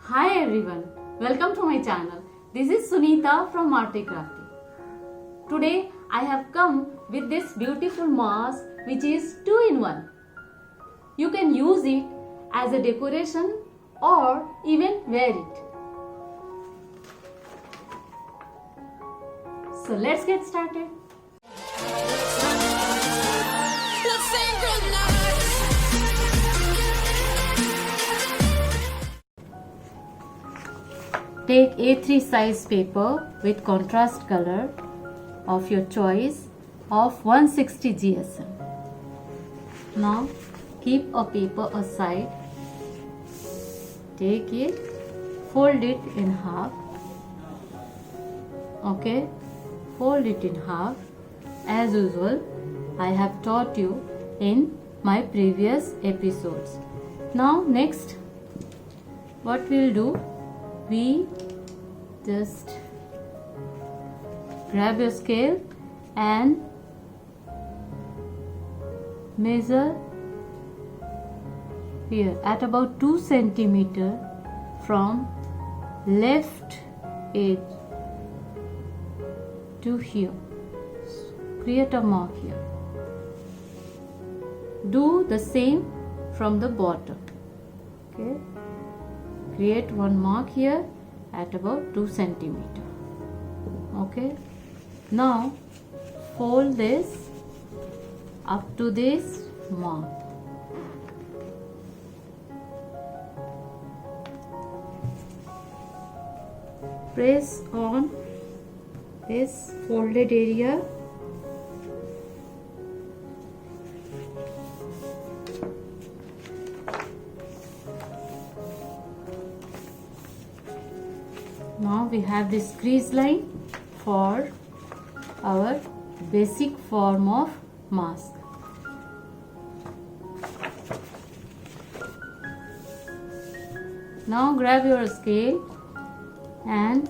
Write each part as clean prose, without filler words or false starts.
Hi everyone, welcome to my channel. This is Sunita from Arti Crafty. Today I have come with this beautiful mask which is 2-in-1. You can use it as a decoration or even wear it. So let's get started. Take A3 size paper with contrast color of your choice of 160 GSM. Now keep a paper aside. Take it, fold it in half. Okay, fold it in half. As usual, I have taught you in my previous episodes. Now next, what we'll do? We just grab your scale and measure here at about 2 centimeter from left edge to here. Create a mark here. Do the same from the bottom. Okay. Create one mark here at about 2 centimeter. Okay. Now fold this up to this mark. Press on this folded area. Now we have this crease line for our basic form of mask. Now grab your scale and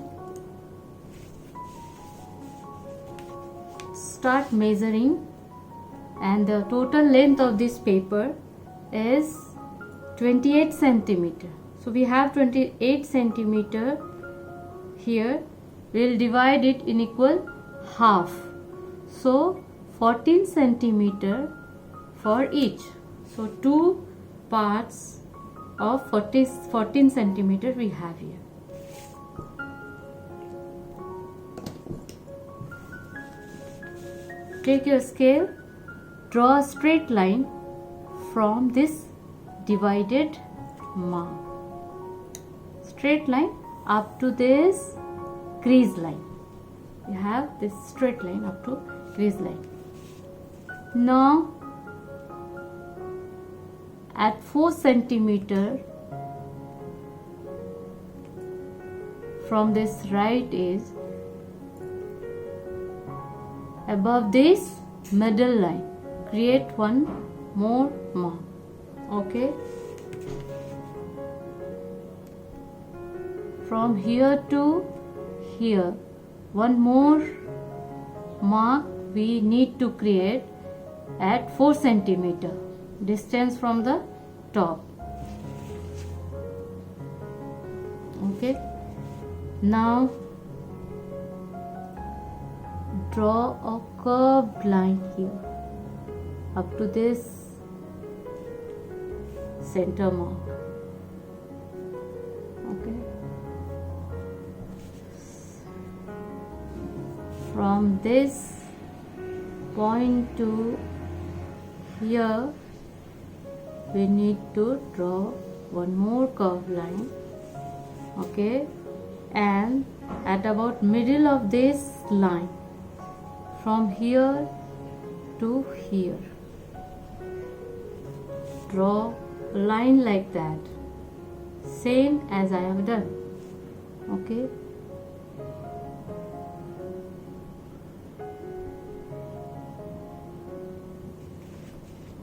start measuring, and the total length of this paper is 28 centimeter. So we have 28 centimeter. Here we'll divide it in equal half, so 14 centimeter for each. So two parts of 14 centimeter we have here. Take your scale, draw a straight line from this divided mark. Straight line up to this crease line. You have this straight line up to crease line. Now at 4 centimeter from this right edge, above this middle line, create one more mark. Okay. From here to here, one more mark we need to create at 4 centimeter distance from the top. Okay. Now draw a curved line here up to this center mark. Okay. From this point to here, we need to draw one more curved line. Okay, and at about middle of this line, from here to here, draw a line like that, same as I have done. Okay.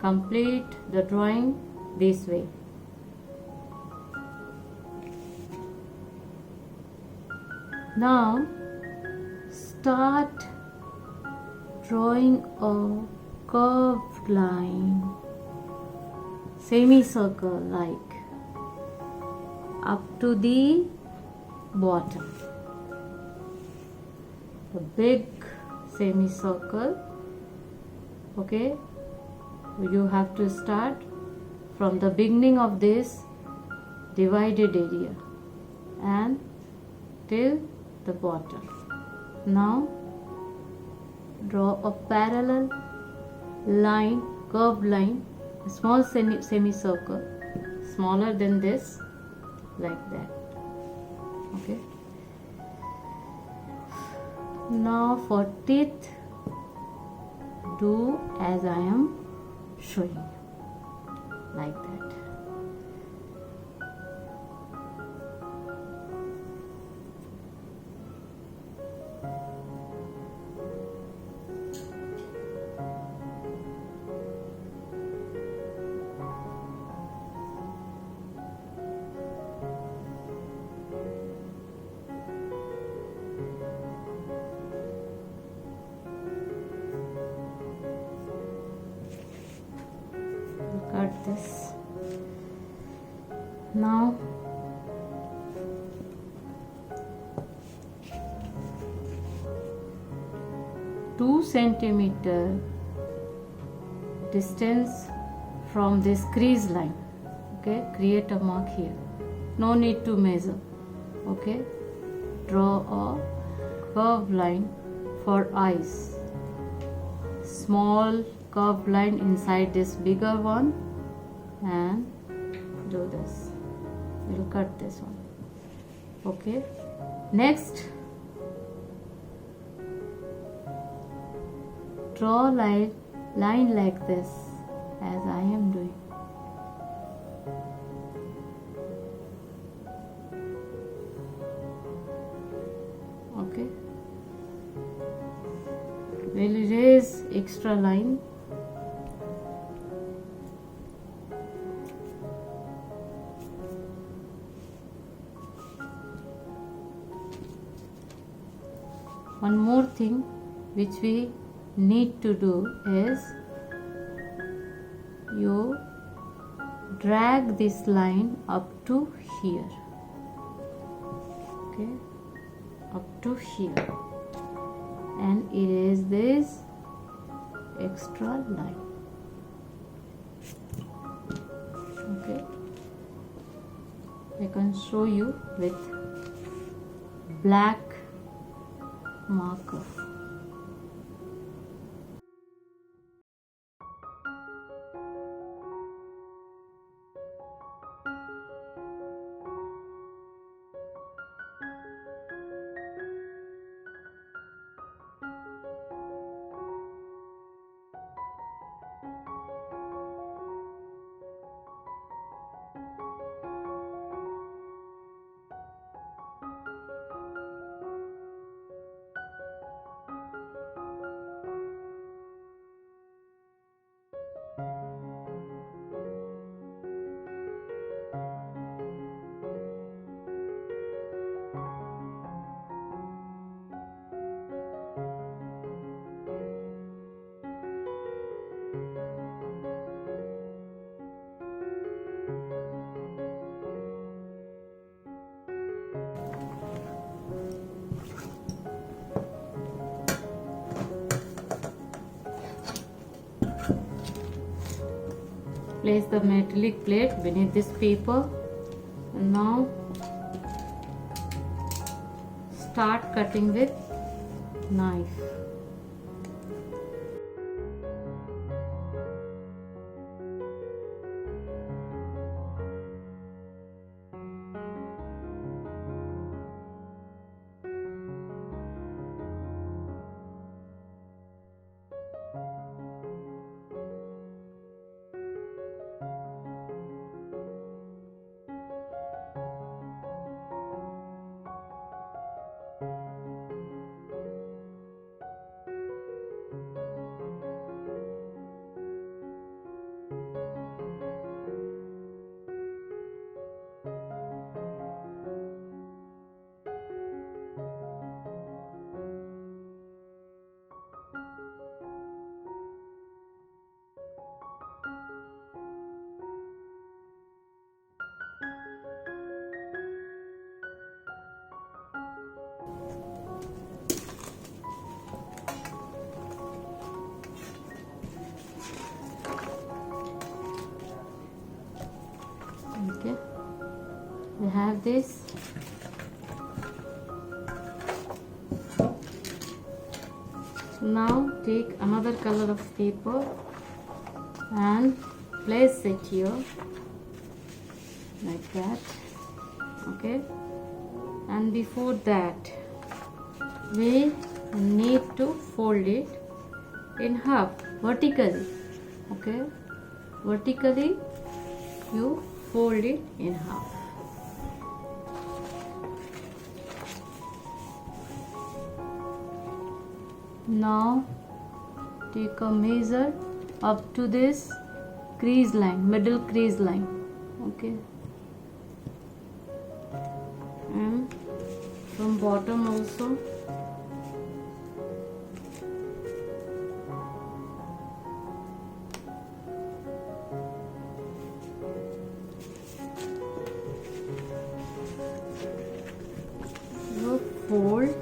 Complete the drawing this way. Now start drawing a curved line, semicircle like up to the bottom. The big semicircle. Okay, you have to start from the beginning of this divided area and till the bottom. Now draw a parallel line, curved line, a small semicircle, smaller than this, like that. Okay. Now for teeth, do as I am showing you, like that. Cut this. Now two centimeter distance from this crease line. Okay, create a mark here. No need to measure. Okay, draw a curved line for eyes. Small curved line inside this bigger one and do this. We'll cut this one. Okay, next draw line like this as I am doing. Okay, we'll erase extra line. One more thing which we need to do is you drag this line up to here. Okay, up to here and erase this extra line. Okay, I can show you with black marker. Place the metallic plate beneath this paper and now start cutting with knife. have this. Now take another color of paper and place it here like that. Okay, and before that we need to fold it in half vertically. Okay, vertically you fold it in half. Now take a measure up to this crease line, middle crease line. Okay, and from bottom also. You fold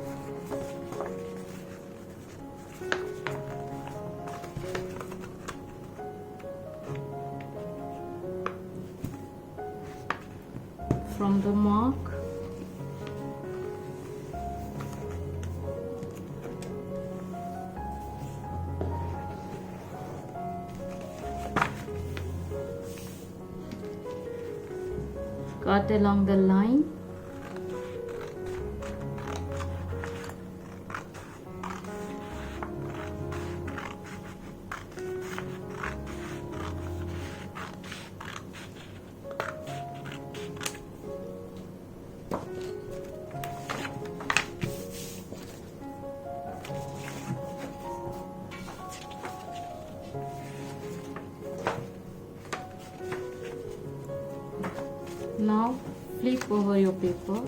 from the mark. Cut along the line. Now flip over your paper,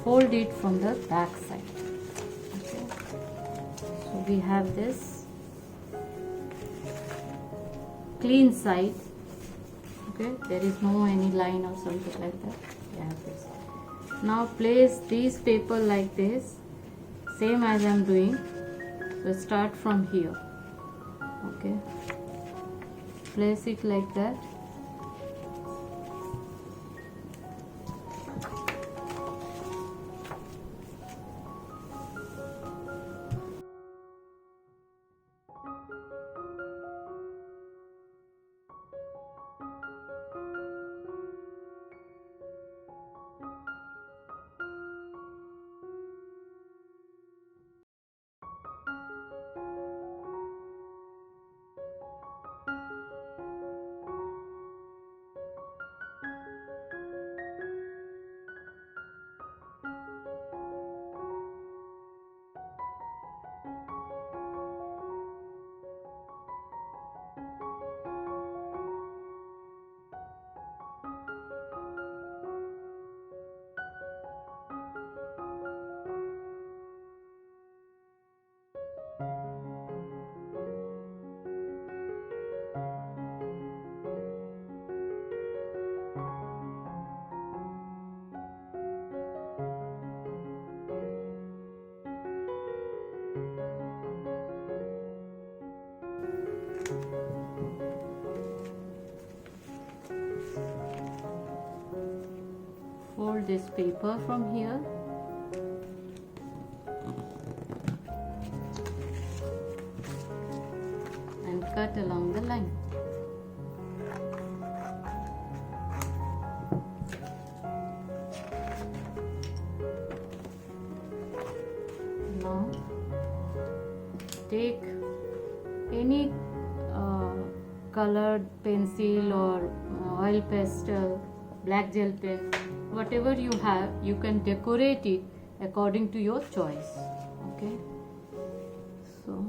fold it from the back side. Okay. So we have this clean side. Okay, there is no any line or something like that. We have this. Now place these paper like this, same as I am doing. So start from here. Okay, place it like that. Fold this paper from here. And cut along the line. Now take any colored pencil or oil pastel, black gel pen, whatever you have, you can decorate it according to your choice. Okay, so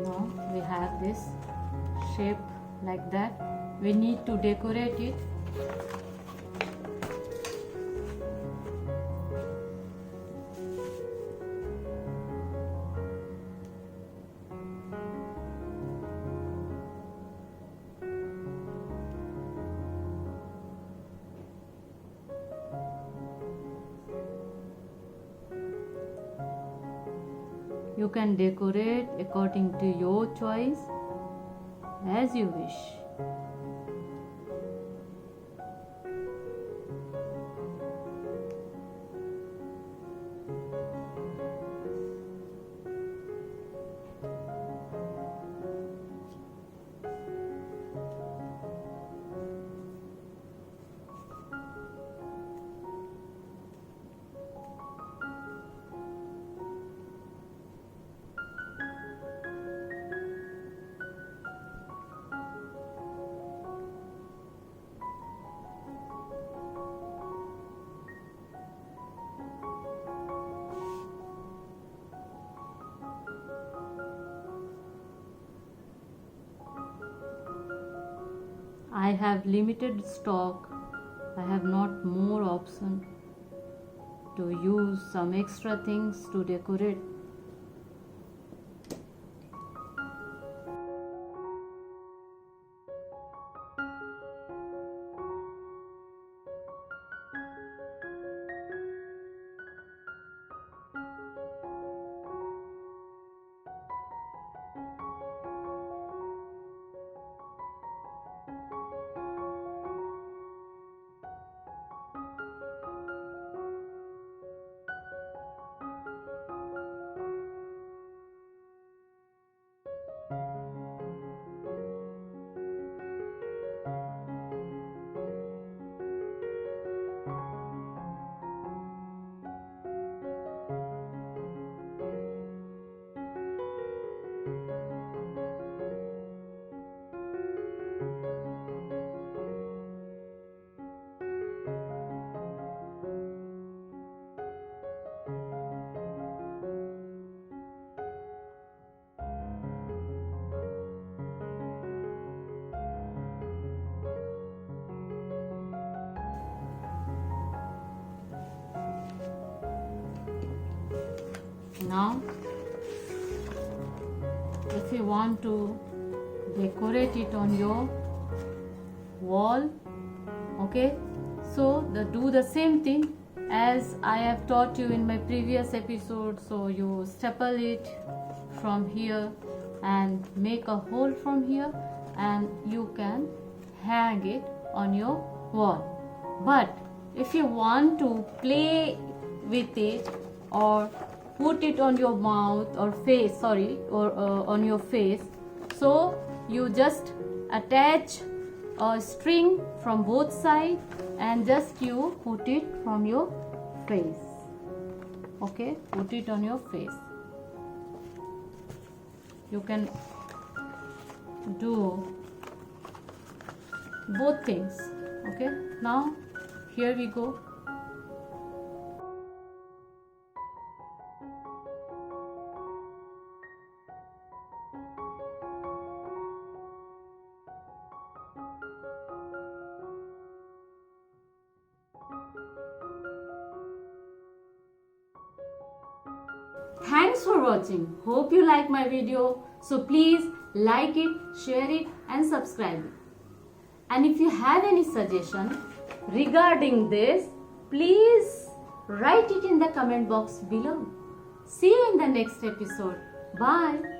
Now we have this shape like that. We need to decorate it. You can decorate according to your choice as you wish. I have limited stock. I have not more option to use some extra things to decorate. Now, if you want to decorate it on your wall, okay, so do the same thing as I have taught you in my previous episode. So you staple it from here and make a hole from here, and you can hang it on your wall. But if you want to play with it or put it on your mouth or face, or on your face, so you just attach a string from both sides and just you put it from your face. Okay, put it on your face. You can do both things. Okay, now here we go. Thanks for watching. Hope you like my video. So please like it, share it and subscribe it. And if you have any suggestion regarding this, please write it in the comment box below. See you in the next episode. Bye.